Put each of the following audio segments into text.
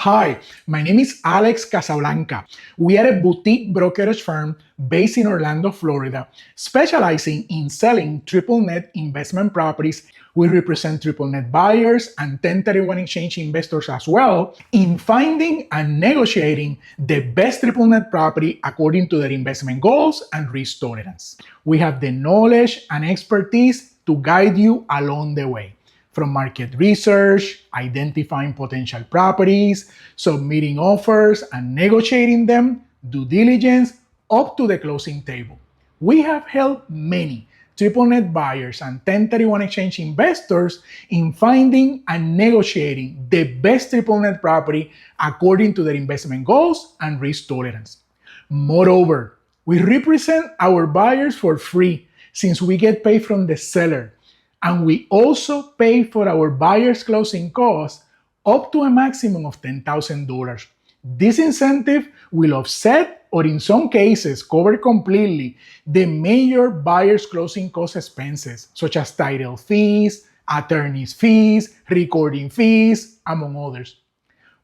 Hi, my name is Alex Casablanca. We are a boutique brokerage firm based in Orlando, Florida, specializing in selling triple net investment properties. We represent triple net buyers and 1031 exchange investors as well in finding and negotiating the best triple net property according to their investment goals and risk tolerance. We have the knowledge and expertise to guide you along the way. From market research, identifying potential properties, submitting offers and negotiating them, due diligence, up to the closing table. We have helped many triple net buyers and 1031 exchange investors in finding and negotiating the best triple net property according to their investment goals and risk tolerance. Moreover, we represent our buyers for free since we get paid from the seller. And we also pay for our buyer's closing costs up to a maximum of $10,000. This incentive will offset, or in some cases cover completely, the major buyer's closing cost expenses, such as title fees, attorney's fees, recording fees, among others.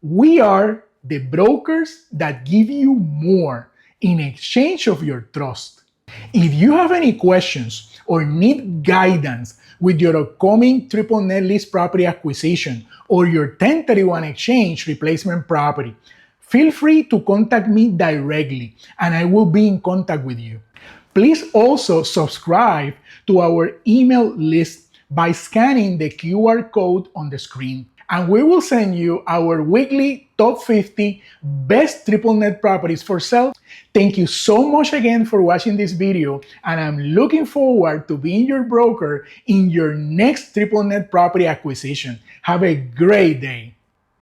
We are the brokers that give you more in exchange of your trust. If you have any questions or need guidance with your upcoming triple net lease property acquisition or your 1031 exchange replacement property, feel free to contact me directly and I will be in contact with you. Please also subscribe to our email list by scanning the QR code on the screen, and we will send you our weekly top 50 best triple net properties for sale. Thank you so much again for watching this video, and I'm looking forward to being your broker in your next triple net property acquisition. Have a great day.